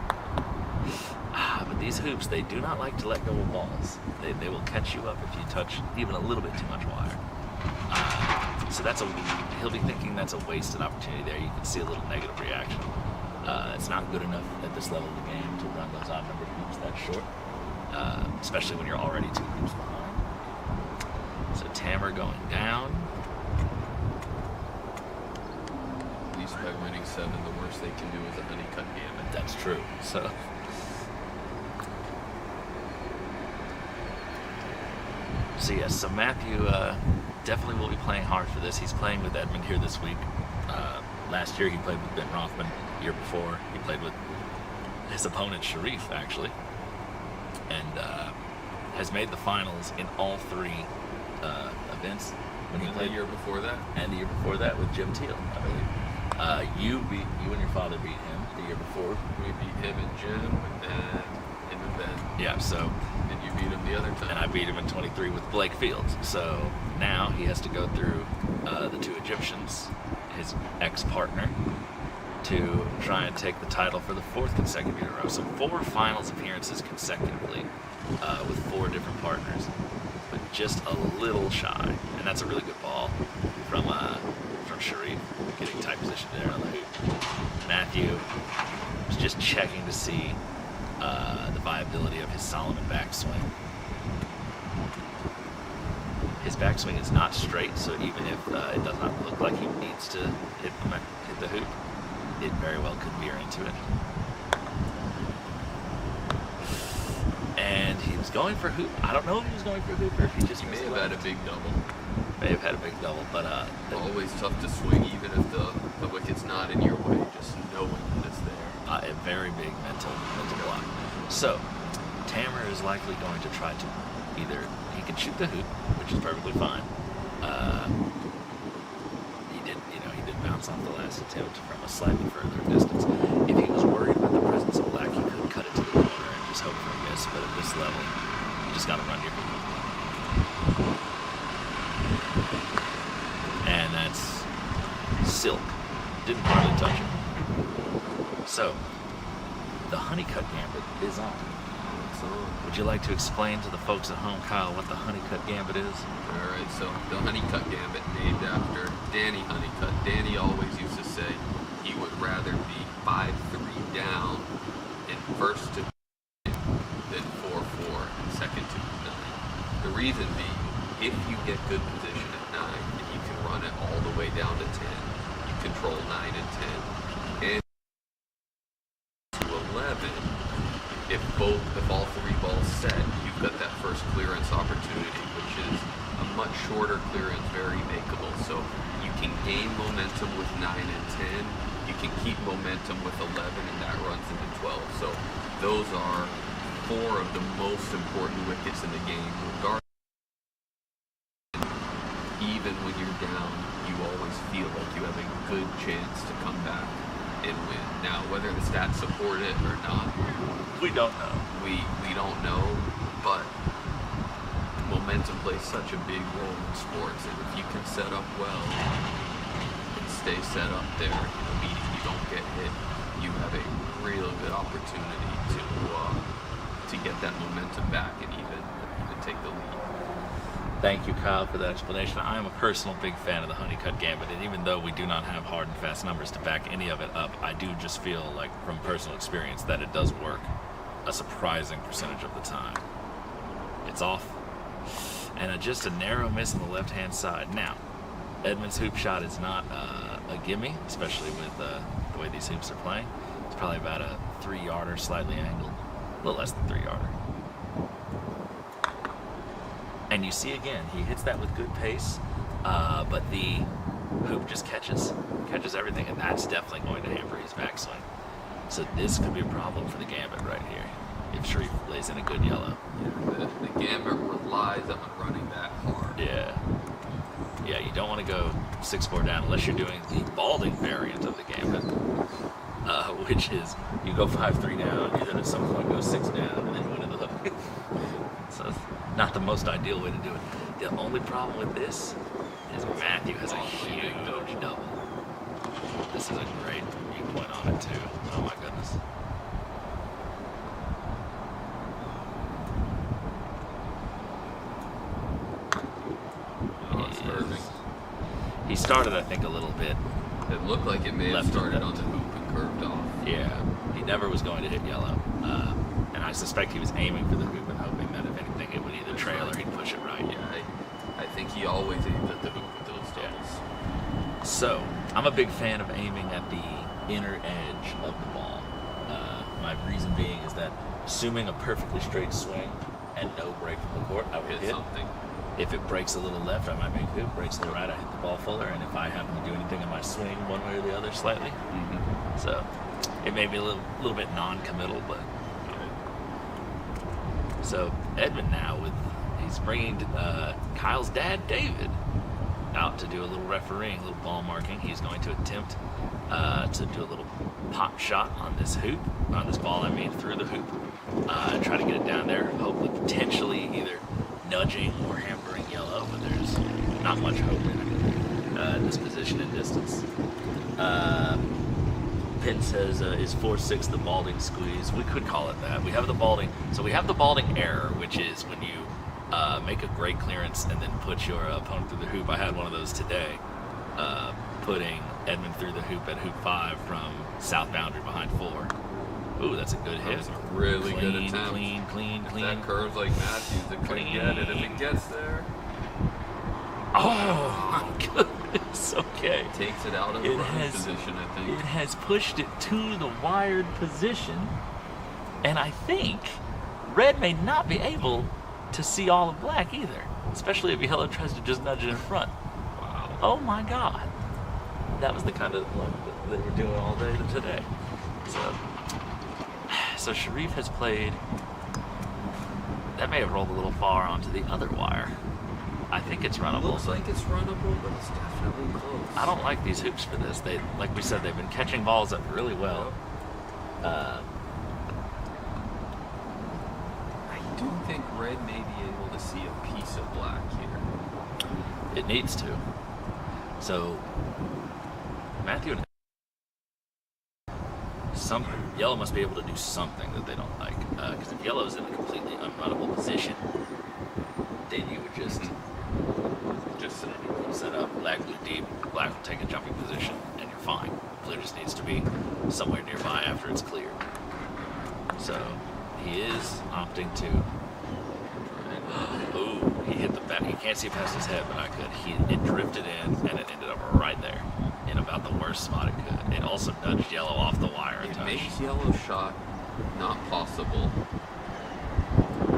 But these hoops, they do not like to let go of balls. They will catch you up if you touch even a little bit too much wire. So he'll be thinking that's a wasted opportunity there. You can see a little negative reaction. It's not good enough at this level of the game to run those odd-numbered hoops that short, especially when you're already 2 hoops behind. So Tamer going down. At least by winning 7, the worst they can do is a honeycut gambit. That's true. So yes, so Matthew definitely will be playing hard for this. He's playing with Edmund here this week. Last year he played with Ben Rothman. The year before he played with his opponent Sharif, actually, and has made the finals in all 3 events. When he played the year before that, and the year before that with Jim Teal, I believe. You and your father beat him the year before. we beat him and Jim, and him and Ben. Yeah, so. And you beat him the other time. And I beat him in 23 with Blake Fields. So now he has to go through the 2 Egyptians, his ex-partner, to try and take the title for the 4th consecutive year in a row. So 4 finals appearances consecutively with 4 different partners. just a little shy, and that's a really good ball from Sharif, getting tight position there on the hoop. Matthew was just checking to see the viability of his Solomon backswing. His backswing is not straight, so even if it does not look like he needs to hit the hoop, it very well could veer into it. And he was going for hoop. I don't know if he was going for hoop or if he just may have had a big double. May have had a big double, but always tough to swing, even if the wicket's not in your way. Just knowing that it's there. A very big mental block. So Tamer is likely going to try to either he can shoot the hoop, which is perfectly fine. He did bounce off the last attempt from a slightly further distance. If he was worried about the presence of black, he could cut it to the corner and just hope for a miss. But at this level, you just got to run your hoop. And that's silk. Didn't hardly touch it. So the honeycut gambit is on. Would you like to explain to the folks at home, Kyle, what the honeycut gambit is? All right, so the honeycut gambit, named after Danny Honeycutt. Danny always used to say he would rather be 5-3 down in first to 9 than 4-4 in second to 9. The reason being, if you get good position at 9 and you can run it all the way down to 10, you control 9 and 10. And to 11, if all three balls set, you've got that first clearance opportunity, which is a much shorter clearance, very makeable. So you can gain momentum with 9 and 10. You can keep momentum with 11, and that runs into 12. So those are 4 of the most important wickets in the game. Regardless, even when you're down, you always feel like you have a good chance to come back and win. Now, whether the stats support it or not, we don't know. We don't know, but momentum plays such a big role in sports, and if you can set up well and stay set up there, meaning you don't get hit, you have a real good opportunity to get that momentum back and even take the lead. Thank you, Kyle, for that explanation. I am a personal big fan of the honeycut gambit, and even though we do not have hard and fast numbers to back any of it up, I do just feel like, from personal experience, that it does work a surprising percentage of the time. It's off, and just a narrow miss on the left-hand side. Now, Edmund's hoop shot is not a gimme, especially with the way these hoops are playing. It's probably about a 3-yarder, slightly angled, a little less than 3-yarder. And you see again, he hits that with good pace, but the hoop just catches everything, and that's definitely going to hamper his backswing. So this could be a problem for the gambit right here, if Sharif lays in a good yellow. Yeah, the gambit relies on running that hard. Yeah, you don't want to go 6-4 down unless you're doing the balding variant of the gambit, which is you go 5-3 down, you then at some point go 6 down, and then you went in the hook. So not the most ideal way to do it. The only problem with this is Matthew has a huge double. This is a great viewpoint on it too. Oh my goodness. He started, I think, a little bit. It looked like it may have started on the hoop and curved off. Yeah, he never was going to hit yellow. And I suspect he was aiming for the hoop and hoping that if anything it would either trail or he'd push it right. Yeah, I think he always aimed at the hoop with those doubles. So, I'm a big fan of aiming at the inner edge of the ball. My reason being is that assuming a perfectly straight swing and no break from the court, I would hit something. If it breaks a little left, I might make hoop. Breaks a little right, I hit the ball fuller. And if I happen to do anything in my swing one way or the other slightly, so it may be a little bit non-committal, but so Edmund now he's bringing Kyle's dad David out to do a little refereeing, a little ball marking. He's going to attempt to do a little pop shot on this hoop, on this ball. I mean, through the hoop, try to get it down there. Hopefully, potentially either nudging or hampering yellow, but there's not much hope in this position and distance. Pin says is 4-6 the balding squeeze. We could call it that. We have the balding, so we have the balding error, which is when you make a great clearance and then put your opponent through the hoop. I had one of those today, putting Edmund through the hoop at hoop 5 from south boundary behind 4. Ooh, that's a good hit. That's a really good attempt. Clean. If that curves like Matthews, it could get it if it gets there. Oh, my goodness. Okay. Takes it out of the running position, I think. It has pushed it to the wired position, and I think red may not be able to see all of black either, especially if yellow tries to just nudge it in front. Wow. Oh my God. That was the kind of luck that they were doing all day today. So Sharif has played. That may have rolled a little far onto the other wire. I think it's runnable. Looks like it's runnable, but it's definitely close. I don't like these hoops for this. They, like we said, they've been catching balls up really well. I do think red may be able to see a piece of black here. It needs to. So Matthew and yellow must be able to do something that they don't like. Because if yellow's in a completely unrunnable position, then you would just set up black, blue deep. Black will take a jumping position, and you're fine. Blue just needs to be somewhere nearby after it's cleared. So he is opting to. Ooh, he hit the back. You can't see past his head, but I could. It drifted in, and it ended up right there in about the worst spot it could. It also nudged yellow off the wire. It makes yellow's shot not possible.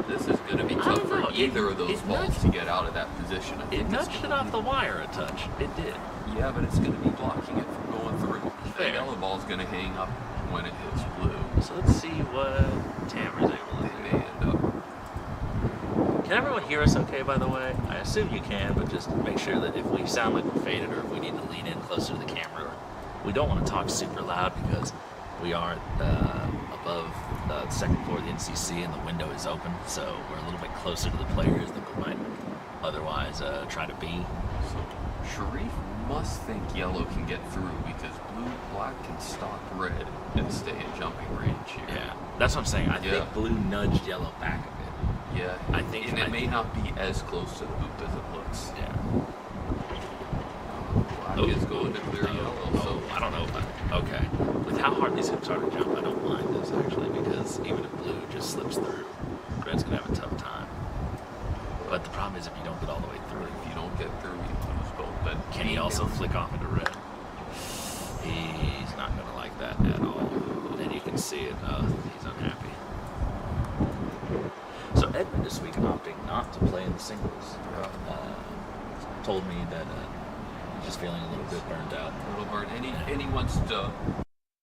This is going to be tough for either of those balls to get out of that position. It nudged it off the wire a touch. It did. Yeah, but it's going to be blocking it from going through. Fair. The yellow ball's going to hang up when it hits blue. So let's see what Tamara's able to They do. may end up. Can everyone hear us okay, by the way? I assume you can, but just make sure that if we sound like we're faded or if we need to lean in closer to the camera, we don't want to talk super loud because we are above the second floor of the NCC and the window is open, so we're a little bit closer to the players than we might otherwise try to be. So Sharif must think yellow can get through because black can stop red and stay in jumping range here. Yeah, that's what I'm saying. I think blue nudged yellow back a bit. Yeah, I think, and it may not be as close to the hoop as it looks. Yeah. Black is going to clear yellow, so I don't know about it. Okay. With how hard these hoops are to jump, I don't mind this actually because even if blue just slips through, red's gonna have a tough time. But the problem is if you don't get all the way through. if you don't get through, you lose both. But Can he also flick off into red? He's not gonna like that at all. And you can see it. He's unhappy. So Edmund this week opting not to play in the singles. Told me that he's just feeling a little bit burned out. a little burn. And he wants to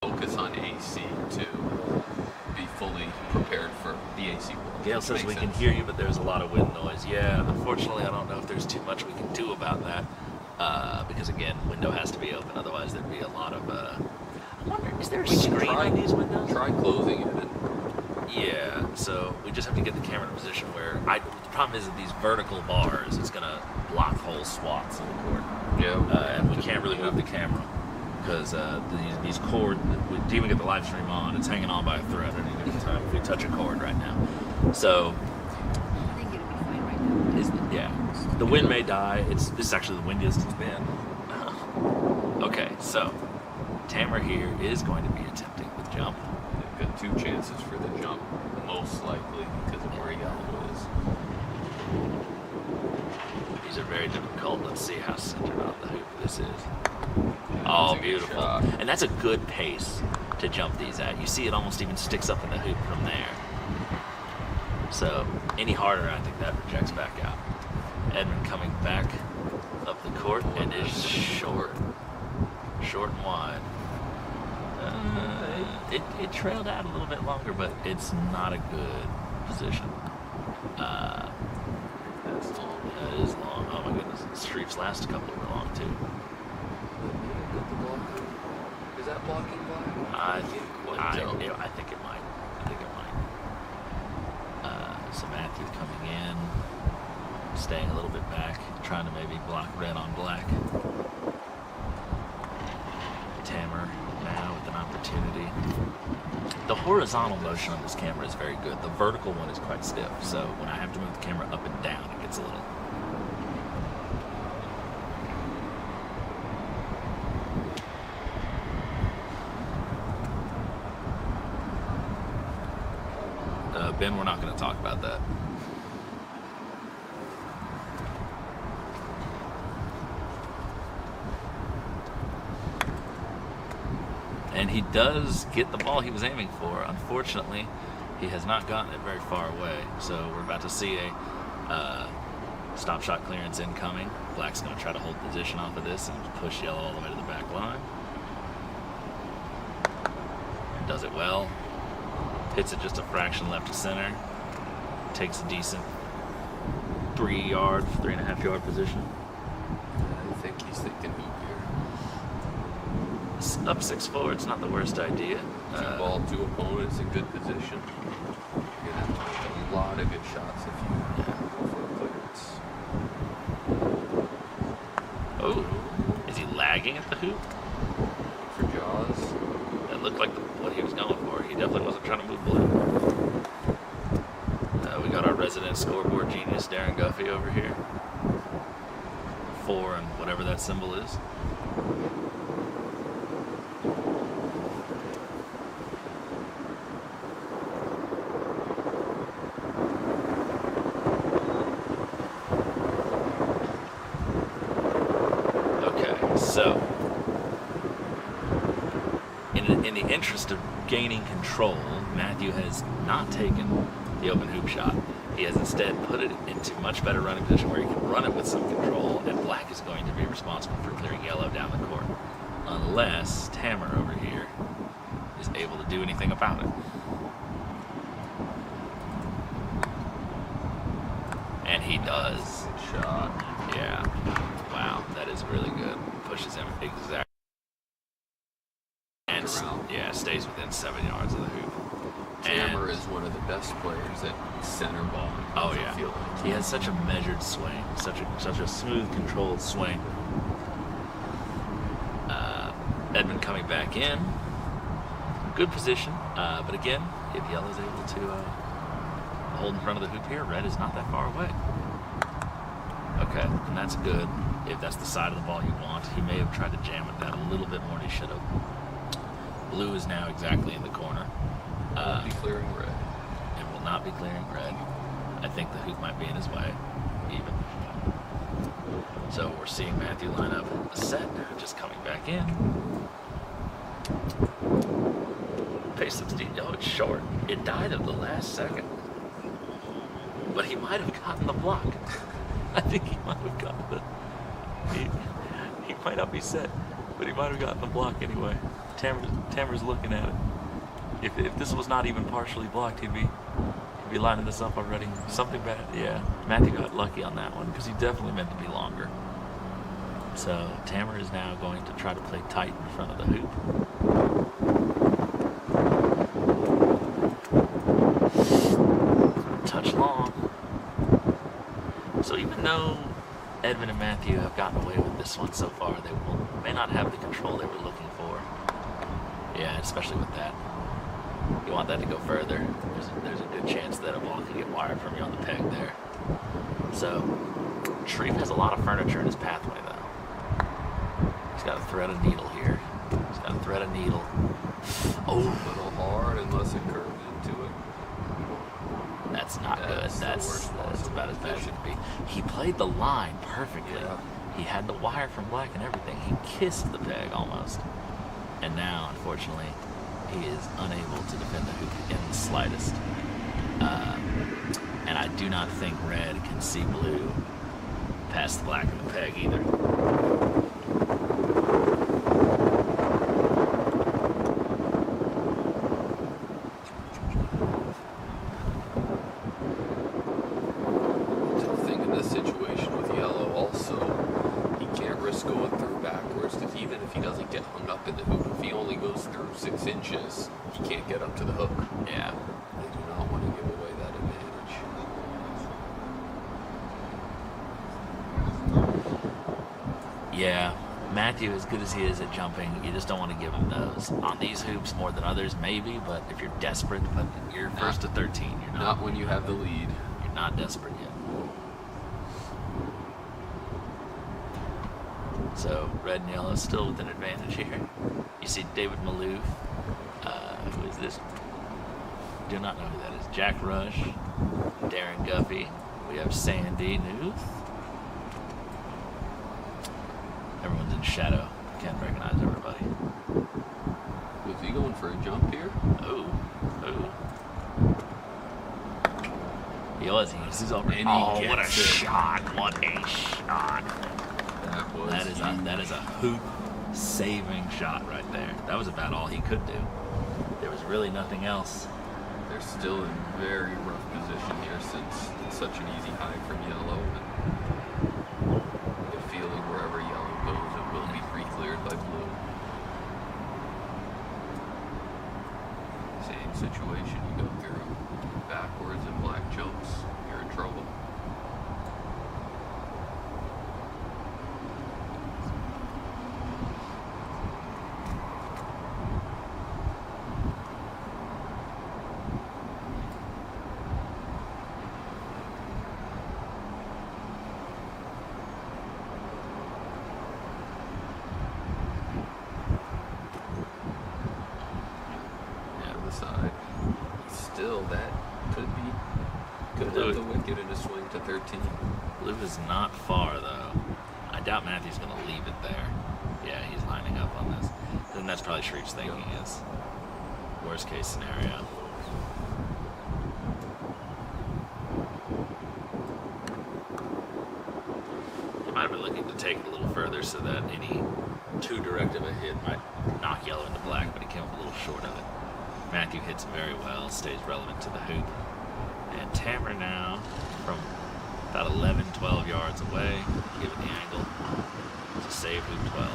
focus on AC to be fully prepared for the AC world. Gail says we can hear you, but there's a lot of wind noise. Yeah, unfortunately, I don't know if there's too much we can do about that. Because again, window has to be open, otherwise there'd be a lot of. I wonder, is there a screen on these windows? Try closing it. Yeah, so we just have to get the camera in a position where the problem is that these vertical bars, it's gonna block whole swaths of the court. Yeah. And we can't really move the camera because these cords, to even get the live stream on, it's hanging on by a thread at any given time if we touch a cord right now. So, I think it'll be fine right now. yeah, the wind may die. This is actually the windiest it's been. Okay, so Tamara here is going to be attempting the jump. They've got 2 chances for the jump, most likely because of where yellow is. These are very difficult. Let's see how centered on the hoop this is. Oh, beautiful. And that's a good pace to jump these at. You see it almost even sticks up in the hoop from there. So any harder, I think that rejects back out. Edmund coming back up the court and is short and wide. It trailed out a little bit longer, but it's not a good position. That's long. That is long. Oh my goodness. Streif's last couple were long too. Is that blocking black? I think it might. So Matthew coming in, staying a little bit back, trying to maybe block red on black. Tamer now with an opportunity. opportunity. The horizontal motion on this camera is very good. The vertical one is quite stiff, so when I have to move the camera up and down, it gets a little... Ben, we're not going to talk about that. And he does get the ball he was aiming for. Unfortunately, he has not gotten it very far away. So we're about to see a stop shot clearance incoming. Black's going to try to hold position off of this and push yellow all the way to the back line. Does it well. Hits it just a fraction left to center. Takes a decent 3.5 yard position. I think he's thinking hoop here. Up 6-4, it's not the worst idea. Two ball, two opponents in good position. You're going to have to make a lot of good shots if you go for a clearance. Oh, is he lagging at the hoop? For Jaws. That looked like what he was going for. He definitely wasn't trying to move blue. We got our resident scoreboard genius, Darren Guffey, over here. 4 and whatever that symbol is. Okay, so in the interest of gaining control, Matthew has not taken the open hoop shot. He has instead put it into much better running position where he can run it with some control, and Black is going to be responsible for clearing yellow down the court. Unless Tammer over here is able to do anything about it. And he does. Good shot. Yeah. Wow, that is really good. Pushes him exactly. And yeah, stays within 7 yards of the hoop. Tammer is one of the best players at center ball. Oh yeah, he has such a measured swing, such a smooth, controlled swing. Edmund coming back in, good position, but again, if yellow's able to hold in front of the hoop here, red is not that far away. Okay, and that's good. If that's the side of the ball you want, he may have tried to jam at that a little bit more than he should have. Blue is now exactly in the corner. Won't be clearing red. It will not be clearing red. I think the hoop might be in his way, even. So we're seeing Matthew line up a set, just coming back in. Pace of steep. Oh, it's short. It died at the last second. But he might have gotten the block. I think he might have gotten the... He might not be set, but he might have gotten the block anyway. Tammer's looking at it. If this was not even partially blocked, he'd be lining this up already. Something bad. Yeah, Matthew got lucky on that one because he definitely meant to be longer. So Tammer is now going to try to play tight in front of the hoop. Touch long. So even though Edmund and Matthew have gotten away with this one so far, they may not have the control they were looking for. Yeah, especially with that. You want that to go further. There's a good chance that a ball could get wired from you on the peg there. So, Shreve has a lot of furniture in his pathway, though. He's got to thread a needle here. He's got to thread a needle. Oh, a little hard unless it curves into it. That's not good. That's about as bad as it could be. He played the line perfectly. Yeah. He had the wire from Black and everything. He kissed the peg almost. And now, unfortunately, he is unable to defend the hoop in the slightest. And I do not think red can see blue past the Black and the peg either. Tough thing in this situation with yellow also, he can't risk going through backwards because even if he doesn't get hung up in the hoop, if he only goes through 6 inches, he can't get up to the hook. Yeah. They do not want to give away that advantage. Yeah. Matthew, as good as he is at jumping, you just don't want to give him those. On these hoops more than others, maybe, but if you're desperate, but you're first to 13, you're not. Not when you have the lead. You're not desperate yet. So red and yellow still with an advantage here. You see David Malouf. Who is this? Do not know who that is. Jack Rush, Darren Guffey. We have Sandy Newth. Everyone's in shadow. Can't recognize everybody. Was he going for a jump here? Oh. He was. He's over. And he Oh, what a gets it. shot! What a shot! That is a hoop saving shot right there. That was about all he could do. There was really nothing else. They're still in very rough position here since it's such an easy high from yellow. And the feeling wherever yellow goes, it will be pre-cleared by blue. Same situation, you go through backwards and black jumps, you're in trouble. Side. Still, that could have the wicket in a swing to 13. Blue is not far though. I doubt Matthew's going to leave it there. Yeah, he's lining up on this. Then that's probably Shrieve's thinking is worst case scenario. He might have been looking to take it a little further so that any too direct of a hit might knock yellow into black, but he came up a little short of it. Matthew hits very well, stays relevant to the hoop. And Tammer now, from about 11, 12 yards away, given the angle, to save hoop 12.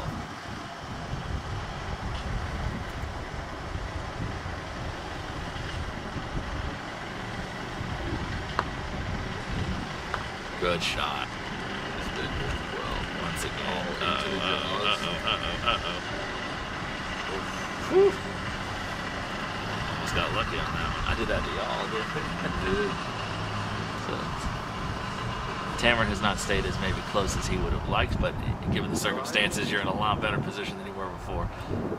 Good shot. It's been good well. Once again. Into the jaws. Whew. Almost got lucky on that one. I did that to y'all, did So, Tammer has not stayed as maybe close as he would have liked, but given the circumstances, you're in a lot better position than you were before.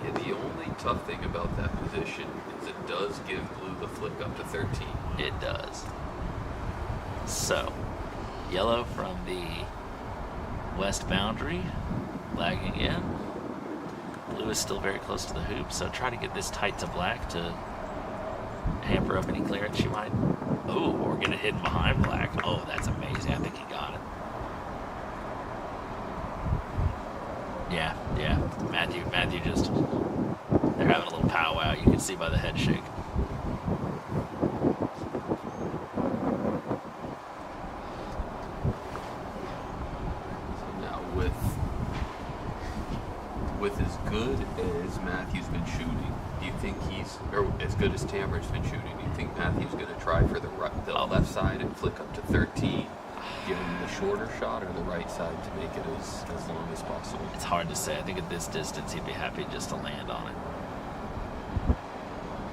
Yeah, the only tough thing about that position is it does give blue the flick up to 13. It does. So, yellow from the west boundary, lagging in. Blue is still very close to the hoop, so try to get this tight to black to hamper up any clearance you might. Oh, or get it hidden behind black. Oh, that's amazing. I think he got it. Yeah. Matthew just, they're having a little powwow. You can see by the head shake. Now with as good as Matthew's been shooting, do you think or as good as Tammer's been shooting, do you think Matthew's going to try for the left side and flick up to 13, give him the shorter shot, or the right side to make it as long as possible? It's hard to say. I think at this distance, he'd be happy just to land on it.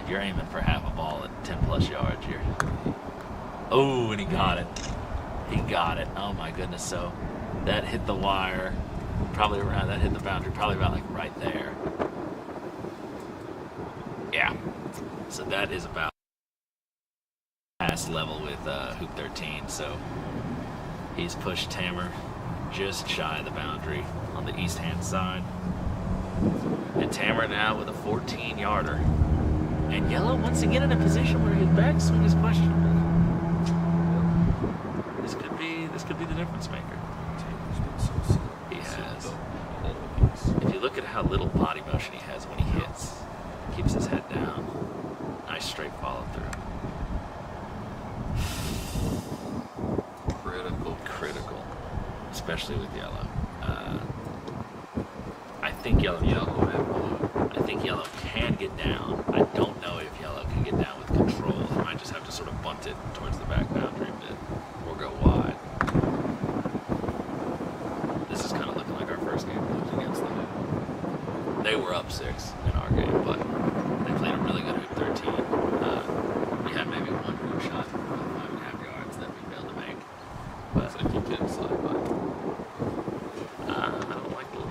If you're aiming for half a ball at 10 plus yards, you're... Oh, and he got it. He got it. Oh my goodness. So that hit the wire, probably around, that hit the boundary, probably about like right there. Yeah. So that is about past level with hoop 13. So he's pushed Tammer just shy of the boundary on the east hand side. And Tammer now with a 14-yarder. And yellow once again in a position where his backswing is questionable. This could be the difference maker. Tammer's been so slow. He has. Always. If you look at how little body motion he has when he hits, keeps his head down. Nice straight follow through. Critical, especially with yellow. I think yellow and blue. I think yellow can get down. I don't know if yellow can get down with control. He might just have to sort of bunt it towards the back boundary a bit or go wide. This is kind of looking like our first game against them. They were up 6 in our game, but they played a really good hoop 13. We had maybe one hoop shot from 5.5 yards that we failed to make. But Looks like you can't slide by. I don't like blue.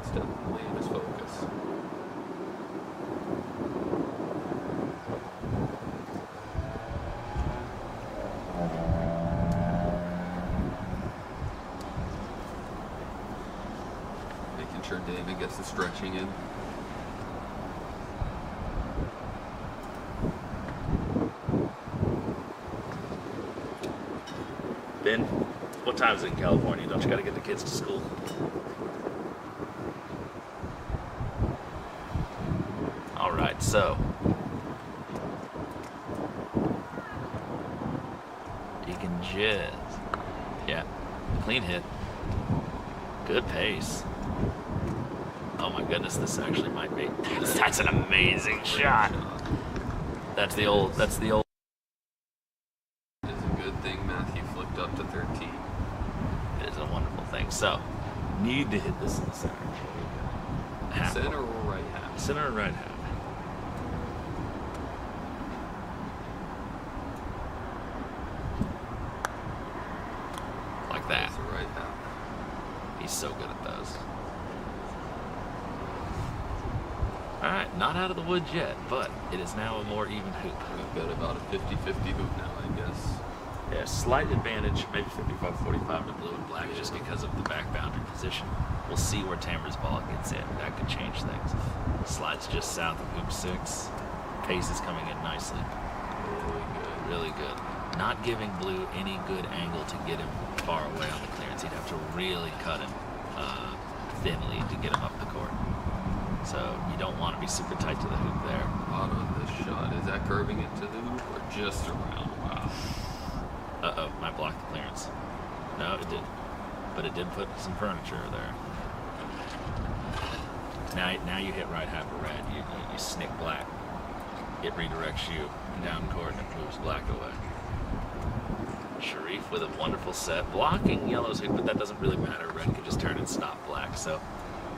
It's definitely in his focus. Making sure David gets the stretching in. Ben, what time is it in California? Don't you got to get the kids to school? All right, so you can just, yeah, clean hit, good pace. Oh my goodness, this actually might be. That's an amazing shot. That's the old. It's a good thing Matthew flipped up to 13. It is a wonderful thing. So, need to hit this in the center. Half. Center or right half? Center or right half? Like that. That's the right half. He's so good at those. Alright, not out of the woods yet, but it is now a more even hoop. We've got about a 50-50 hoop now, I guess. Yeah, slight advantage, maybe 55-45 to blue and black just because of the back boundary position. We'll see where Tamer's ball gets in. That could change things. Slides just south of hoop 6. Pace is coming in nicely. Really good. Really good. Not giving blue any good angle to get him far away on the clearance. He'd have to really cut him thinly to get him up the court. So you don't want to be super tight to the hoop there. Out on this shot. Is that curving it to the hoop or just around? Wow. Uh-oh, might block the clearance. No, it didn't. But it did put some furniture there. Now you hit right half of red. You snick black. It redirects you down court and it moves black away. Sharif with a wonderful set. Blocking yellow's hoop, but that doesn't really matter. Red could just turn and stop black. So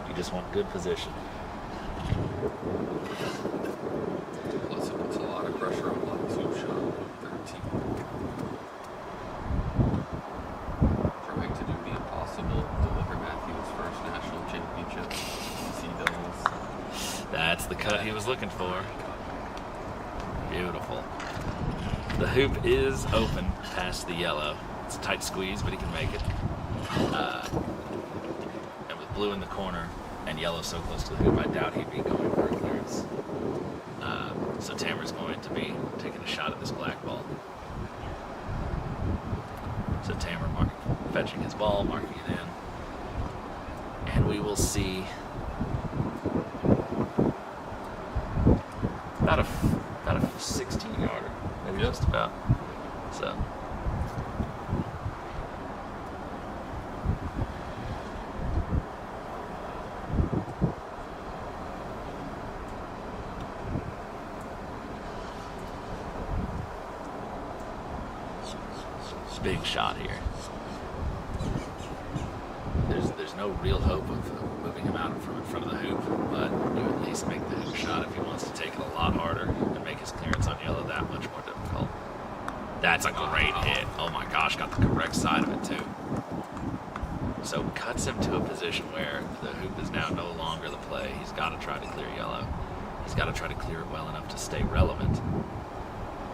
you just want good position. Plus it puts a lot of pressure on black's hoop shot. 13. Trying to do the impossible. Deliver Matthew's first national championship. He does. That's the cut he was looking for. Beautiful. The hoop is open past the yellow. It's a tight squeeze, but he can make it. And with blue in the corner and yellow so close to the hoop, I doubt he'd be going for a clearance. So Tamer's going to be taking a shot at this black ball. So Tamer fetching his ball, marking it in. And we will see about a 16-yarder, maybe just about. So. Big shot here. There's no real hope of moving him out in front of the hoop, but you at least make the hoop shot if he wants to take it a lot harder and make his clearance on yellow that much more difficult. That's a great hit. Oh my gosh, got the correct side of it too. So cuts him to a position where the hoop is now no longer the play. He's got to try to clear yellow. He's got to try to clear it well enough to stay relevant.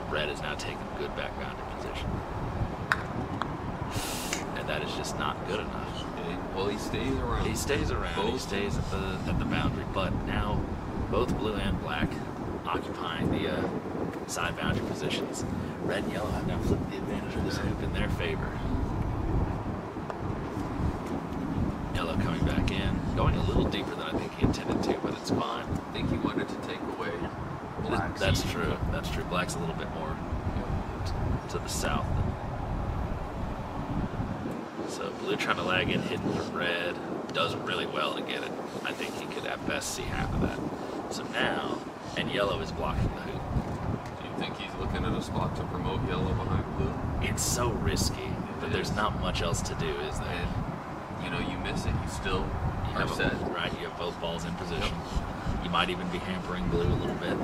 Red is now taking good back boundary position. And that is just not good enough. Well, he stays around. He stays around. He stays at the boundary. But now, both blue and black occupying the side boundary positions. Red and yellow have now flipped the advantage of this hoop in their favor. Yellow coming back in, going a little deeper than I think he intended to, but it's fine. I think he wanted to take away black's. That's true. That's true. Black's a little bit more to the south. So blue trying to lag in, hidden from red, does really well to get it. I think he could at best see half of that. So now, and yellow is blocking the hoop. Do you think he's looking at a spot to promote yellow behind blue? It's so risky, but there's not much else to do, is there? you miss it, you still You are have set. right. You have both balls in position. You might even be hampering blue a little bit.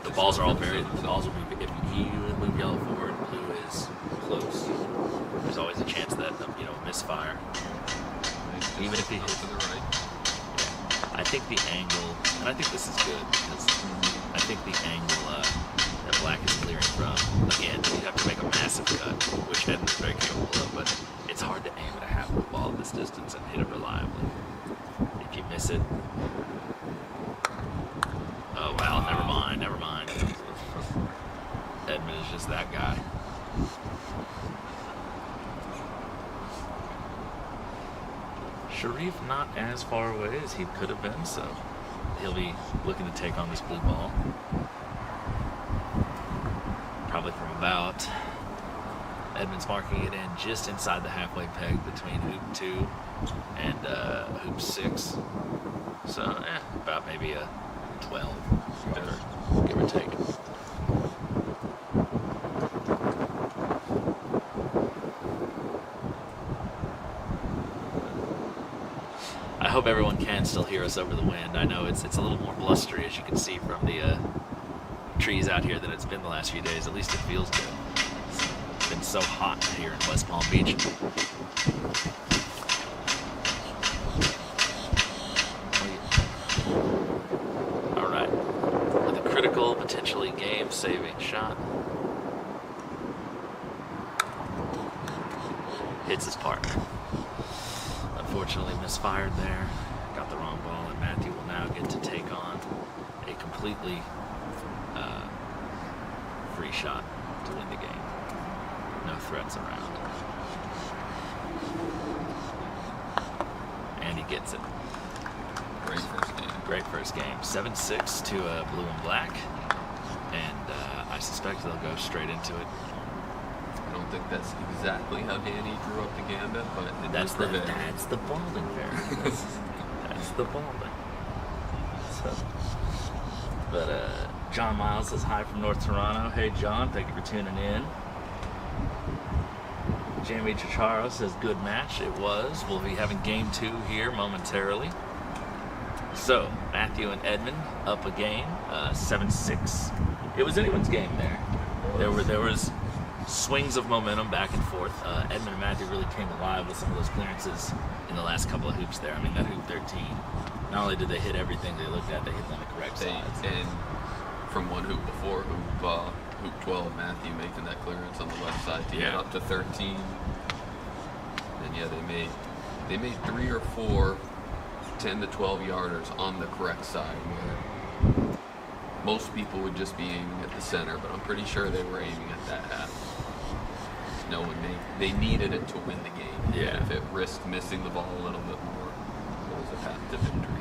The balls are all very. The balls will be. If you move yellow forward, blue is close. There's always a chance that misfire. Even if he hits to the right. I think the angle, and I think this is good because I think the angle that black is clearing from. Again, you have to make a massive cut, which Edmund's very capable of, but it's hard to aim at a half of the ball at this distance and hit it reliably. If you miss it, oh wow, never mind. Edmund is just that guy. Sharif not as far away as he could have been, so he'll be looking to take on this blue ball. Probably from about, Edmund's marking it in just inside the halfway peg between hoop 2 and hoop 6. So, about maybe a 12, give or take. I hope everyone can still hear us over the wind. I know it's a little more blustery, as you can see from the trees out here, than it's been the last few days. At least it feels good. It's been so hot here in West Palm Beach. All right, with a critical, potentially game-saving shot. Hits his partner. Unfortunately misfired there. Got the wrong ball, and Matthew will now get to take on a completely free shot to win the game. No threats around. And he gets it. Great first game. Great first game. 7-6 to blue and black. And I suspect they'll go straight into it. I don't think that's exactly how Danny drew up the gambit, but That's the balding variant. That's the balding. So, but John Miles says hi from North Toronto. Hey John, thank you for tuning in. Jamie Chicharo says good match. It was. We'll be having game 2 here momentarily. So Matthew and Edmund up a game, 7-6. It was anyone's game there. There was swings of momentum back and forth. Edmund and Matthew really came alive with some of those clearances in the last couple of hoops there. I mean, that hoop 13, not only did they hit everything they looked at, they hit on the correct sides. And from one hoop before, hoop 12, Matthew making that clearance on the left side to get up to 13. And yeah, they made 3 or 4 10 to 12 yarders on the correct side, where most people would just be aiming at the center, but I'm pretty sure they were aiming at that half, knowing they needed it to win the game. Yeah. And if it risked missing the ball a little bit more, it was a path to victory.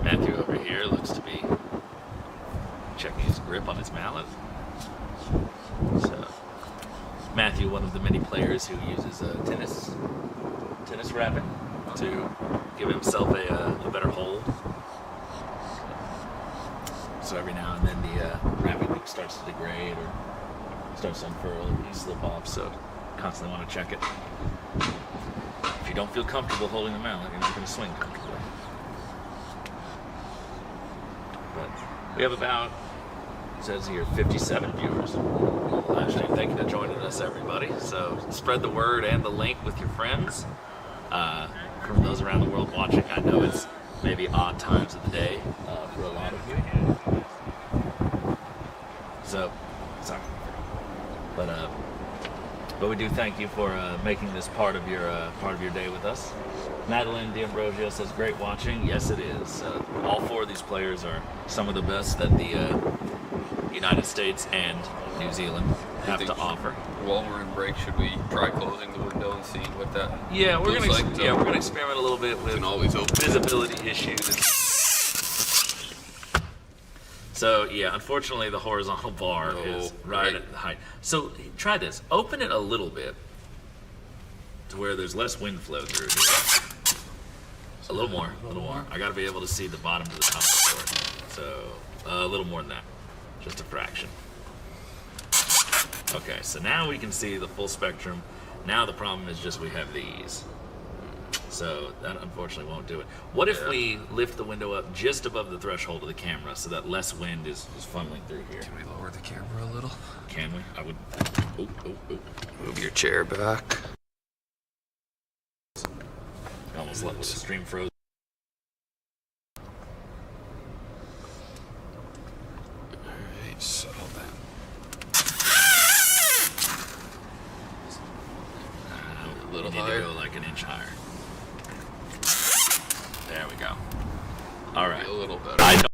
Matthew over here looks to be checking his grip on his mallet. So Matthew, one of the many players who uses tennis racket to give himself a better hold. So every now and then the racket hook starts to degrade or starts to unfurl and you slip off, so constantly want to check it. If you don't feel comfortable holding the mallet, you're not going to swing comfortably. But we have about, it says here, 57 viewers on the live stream. Thank you for joining us, everybody. So spread the word and the link with your friends. From those around the world watching, I know it's maybe odd times of the day for a lot of you. So, sorry. But we do thank you for making this part of your day with us. Madeline D'Ambrosio says, great watching. Yes, it is. All 4 of these players are some of the best that the United States and New Zealand have to offer. While we're in break, should we try closing the window and seeing what that we're looks gonna like? we're gonna experiment a little bit with can always open visibility issues. So yeah, unfortunately the horizontal bar is right at the height. So try this. Open it a little bit to where there's less wind flow through here. A little more, a little more. I gotta be able to see the bottom to the top of the board. So, a little more than that. Just a fraction. Okay, so now we can see the full spectrum. Now the problem is just we have these. So that unfortunately won't do it. What if we lift the window up just above the threshold of the camera so that less wind is funneling through here? Can we lower the camera a little? Can we? I would. Move your chair back. Almost left with the stream froze. Alright, so then. A little We need higher. to go like an inch higher. There we go. All right. A little better. I don't